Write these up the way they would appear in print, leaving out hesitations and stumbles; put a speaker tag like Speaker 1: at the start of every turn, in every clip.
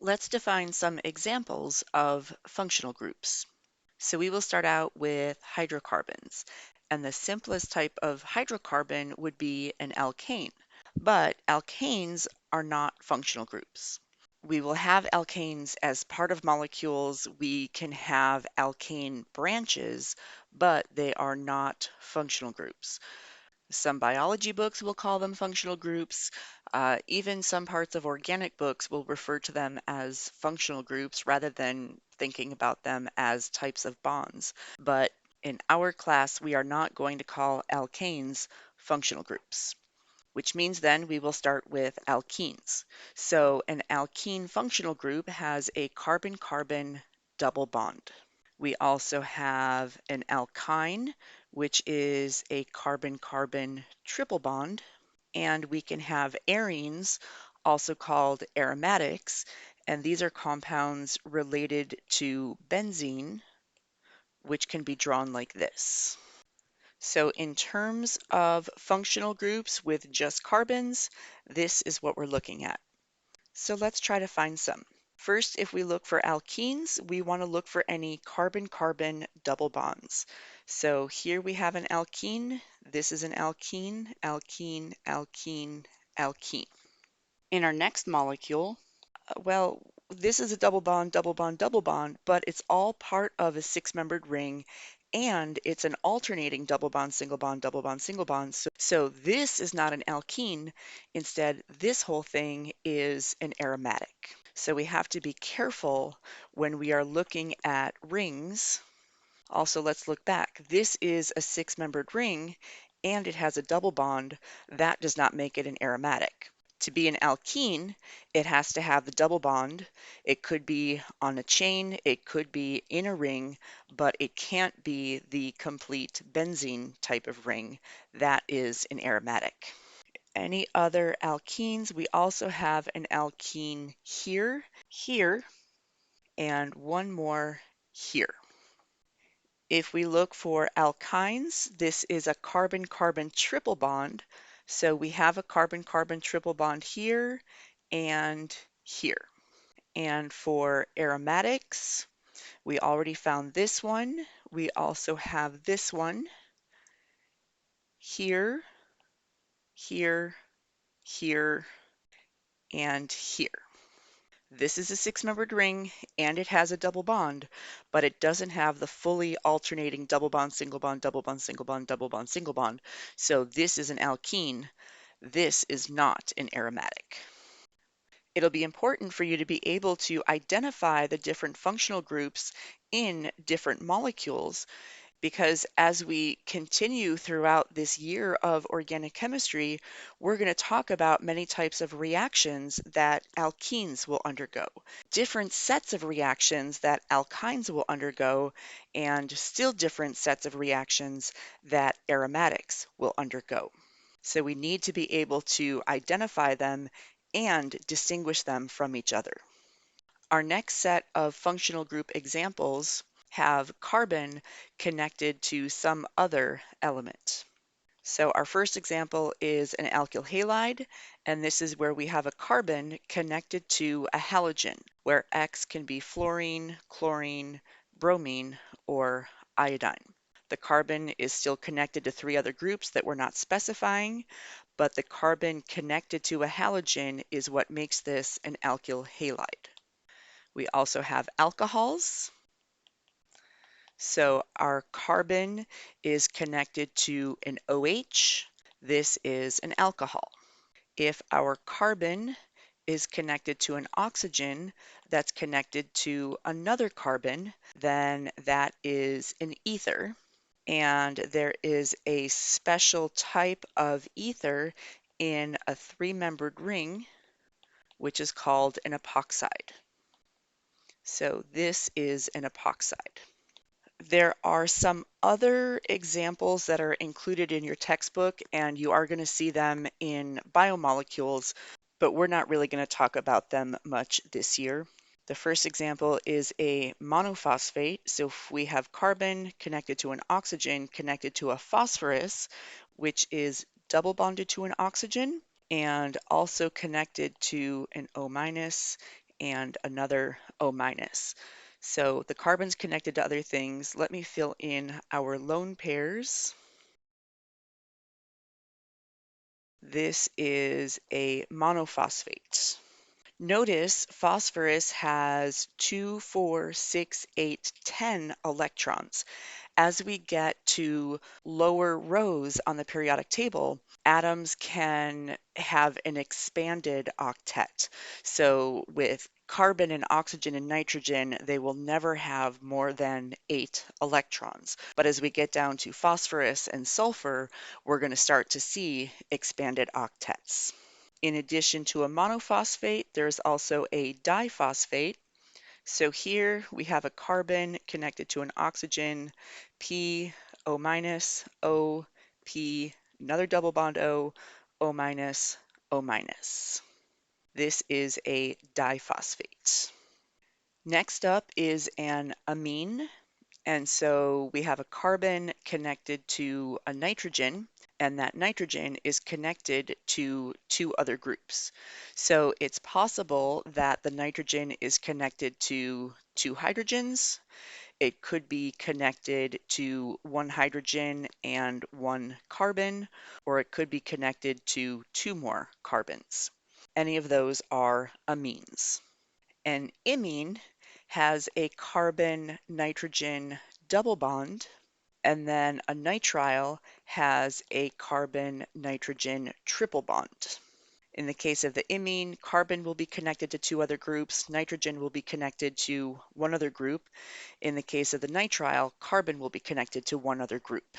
Speaker 1: Let's define some examples of functional groups. So we will start out with hydrocarbons, and the simplest type of hydrocarbon would be an alkane, but alkanes are not functional groups. We will have alkanes as part of molecules. We can have alkane branches, but they are not functional groups. Some biology books will call them functional groups. Even some parts of organic books will refer to them as functional groups rather than thinking about them as types of bonds. But in our class, we are not going to call alkanes functional groups, which means then we will start with alkenes. So an alkene functional group has a carbon-carbon double bond. We also have an alkyne, which is a carbon-carbon triple bond, and we can have arenes, also called aromatics, and these are compounds related to benzene, which can be drawn like this. So in terms of functional groups with just carbons, this is what we're looking at. So let's try to find some. First, if we look for alkenes, we want to look for any carbon-carbon double bonds. So here we have an alkene. This is an alkene, alkene, alkene, alkene. In our next molecule, well, this is a double bond, double bond, double bond, but it's all part of a six-membered ring, and it's an alternating double bond, single bond, double bond, single bond. So this is not an alkene. Instead, this whole thing is an aromatic. So we have to be careful when we are looking at rings. Also, let's look back. This is a six-membered ring, and it has a double bond. That does not make it an aromatic. To be an alkene, it has to have the double bond. It could be on a chain, it could be in a ring, but it can't be the complete benzene type of ring. That is an aromatic. Any other alkenes? We also have an alkene here, here, and one more here. If we look for alkynes, this is a carbon-carbon triple bond. So we have a carbon-carbon triple bond here and here. And for aromatics, we already found this one. We also have this one here, here, here, and here. This is a six-membered ring, and it has a double bond, but it doesn't have the fully alternating double bond, single bond, double bond, single bond, double bond, single bond. So this is an alkene. This is not an aromatic. It'll be important for you to be able to identify the different functional groups in different molecules, because as we continue throughout this year of organic chemistry, we're going to talk about many types of reactions that alkenes will undergo, different sets of reactions that alkynes will undergo, and still different sets of reactions that aromatics will undergo. So we need to be able to identify them and distinguish them from each other. Our next set of functional group examples have carbon connected to some other element. So our first example is an alkyl halide, and this is where we have a carbon connected to a halogen, where X can be fluorine, chlorine, bromine, or iodine. The carbon is still connected to three other groups that we're not specifying, but the carbon connected to a halogen is what makes this an alkyl halide. We also have alcohols. So our carbon is connected to an OH. This is an alcohol. If our carbon is connected to an oxygen that's connected to another carbon, then that is an ether. And there is a special type of ether in a three-membered ring, which is called an epoxide. So this is an epoxide. There are some other examples that are included in your textbook, and you are going to see them in biomolecules, but we're not really going to talk about them much this year. The first example is a monophosphate. So if we have carbon connected to an oxygen connected to a phosphorus, which is double bonded to an oxygen and also connected to an O- and another O minus. So the carbon's connected to other things. Let me fill in our lone pairs. This is a monophosphate. Notice phosphorus has 2, 4, 6, 8, 10 electrons. As we get to lower rows on the periodic table, atoms can have an expanded octet. So with carbon and oxygen and nitrogen, they will never have more than 8 electrons. But as we get down to phosphorus and sulfur, we're going to start to see expanded octets. In addition to a monophosphate, there's also a diphosphate. So here we have a carbon connected to an oxygen, P, O minus, O, P, another double bond O, O minus, O minus. This is a diphosphate. Next up is an amine. And so we have a carbon connected to a nitrogen, and that nitrogen is connected to two other groups. So it's possible that the nitrogen is connected to two hydrogens. It could be connected to one hydrogen and one carbon, or it could be connected to two more carbons. Any of those are amines. An imine has a carbon-nitrogen double bond, and then a nitrile has a carbon-nitrogen triple bond. In the case of the imine, carbon will be connected to two other groups, nitrogen will be connected to one other group. In the case of the nitrile, carbon will be connected to one other group.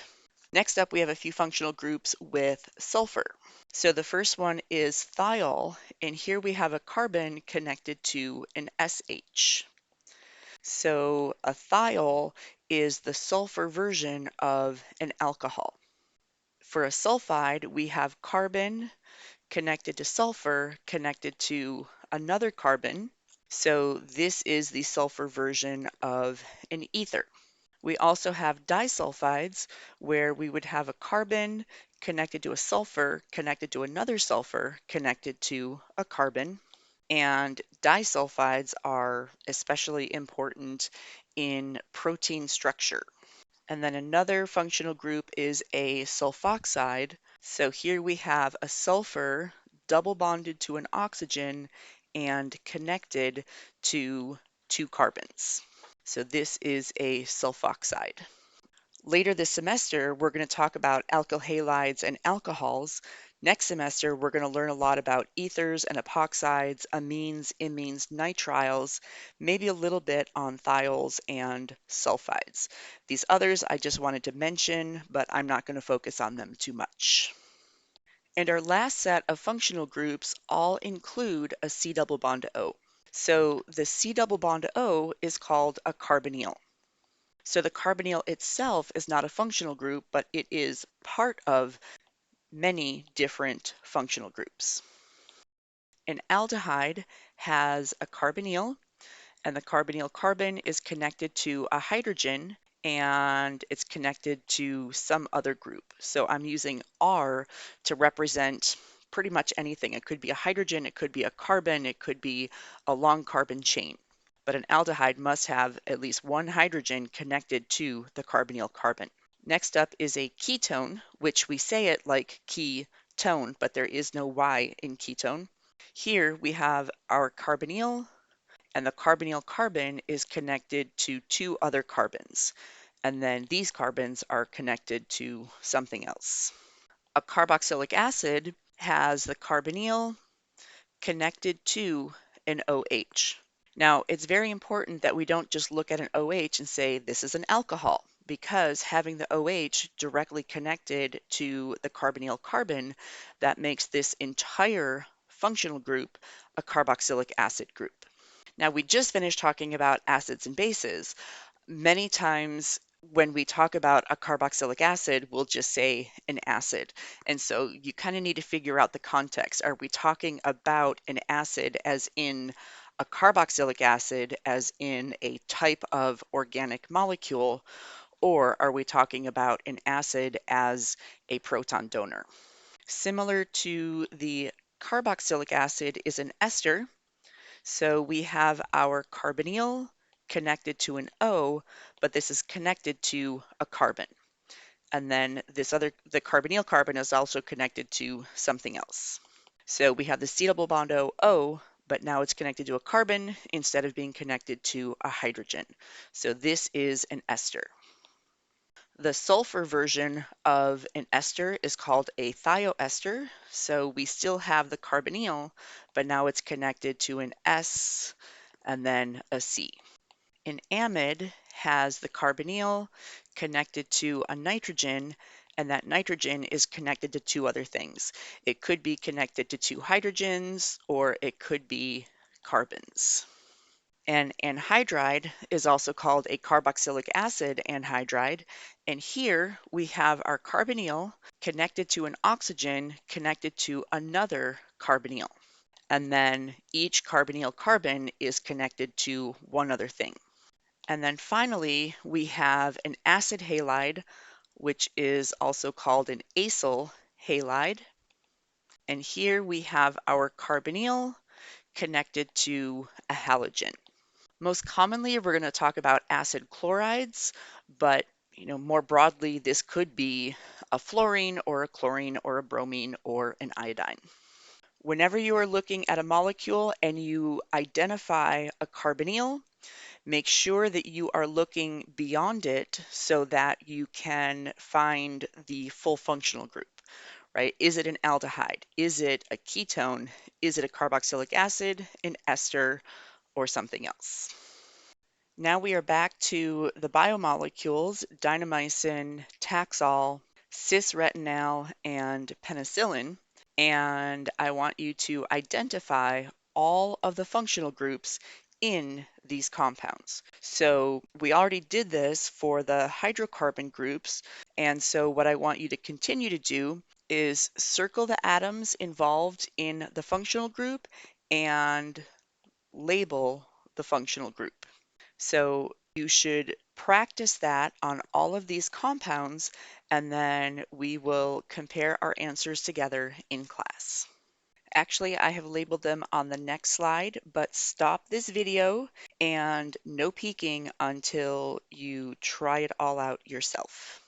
Speaker 1: Next up, we have a few functional groups with sulfur. So the first one is thiol, and here we have a carbon connected to an SH. So a thiol is the sulfur version of an alcohol. For a sulfide, we have carbon connected to sulfur connected to another carbon. So this is the sulfur version of an ether. We also have disulfides, where we would have a carbon connected to a sulfur, connected to another sulfur, connected to a carbon. And disulfides are especially important in protein structure. And then another functional group is a sulfoxide. So here we have a sulfur double bonded to an oxygen and connected to two carbons. So this is a sulfoxide. Later this semester, we're going to talk about alkyl halides and alcohols. Next semester, we're going to learn a lot about ethers and epoxides, amines, imines, nitriles, maybe a little bit on thiols and sulfides. These others I just wanted to mention, but I'm not going to focus on them too much. And our last set of functional groups all include a C double bond O. So the C double bond O is called a carbonyl. So the carbonyl itself is not a functional group, but it is part of many different functional groups. An aldehyde has a carbonyl, and the carbonyl carbon is connected to a hydrogen, and it's connected to some other group. So I'm using R to represent pretty much anything. It could be a hydrogen, it could be a carbon, it could be a long carbon chain. But an aldehyde must have at least one hydrogen connected to the carbonyl carbon. Next up is a ketone, which we say it like key-tone, but there is no Y in ketone. Here we have our carbonyl, and the carbonyl carbon is connected to two other carbons. And then these carbons are connected to something else. A carboxylic acid has the carbonyl connected to an OH. Now, it's very important that we don't just look at an OH and say this is an alcohol, because having the OH directly connected to the carbonyl carbon, that makes this entire functional group a carboxylic acid group. Now, we just finished talking about acids and bases. Many times when we talk about a carboxylic acid, we'll just say an acid. And so you kind of need to figure out the context. Are we talking about an acid as in a carboxylic acid, as in a type of organic molecule, or are we talking about an acid as a proton donor? Similar to the carboxylic acid is an ester. So we have our carbonyl connected to an O, but this is connected to a carbon. And then the carbonyl carbon is also connected to something else. So we have the C double bond O, but now it's connected to a carbon instead of being connected to a hydrogen. So this is an ester. The sulfur version of an ester is called a thioester. So we still have the carbonyl, but now it's connected to an S and then a C. An amide has the carbonyl connected to a nitrogen, and that nitrogen is connected to two other things. It could be connected to two hydrogens, or it could be carbons. An anhydride is also called a carboxylic acid anhydride, and here we have our carbonyl connected to an oxygen connected to another carbonyl. And then each carbonyl carbon is connected to one other thing. And then finally, we have an acid halide, which is also called an acyl halide. And here we have our carbonyl connected to a halogen. Most commonly, we're going to talk about acid chlorides, but more broadly, this could be a fluorine or a chlorine or a bromine or an iodine. Whenever you are looking at a molecule and you identify a carbonyl, make sure that you are looking beyond it so that you can find the full functional group, right? Is it an aldehyde? Is it a ketone? Is it a carboxylic acid, an ester, or something else? Now we are back to the biomolecules, dynamycin, Taxol, cis-retinal, and penicillin. And I want you to identify all of the functional groups in these compounds. So we already did this for the hydrocarbon groups, and so what I want you to continue to do is circle the atoms involved in the functional group and label the functional group. So you should practice that on all of these compounds, and then we will compare our answers together in class. Actually, I have labeled them on the next slide, but stop this video and no peeking until you try it all out yourself.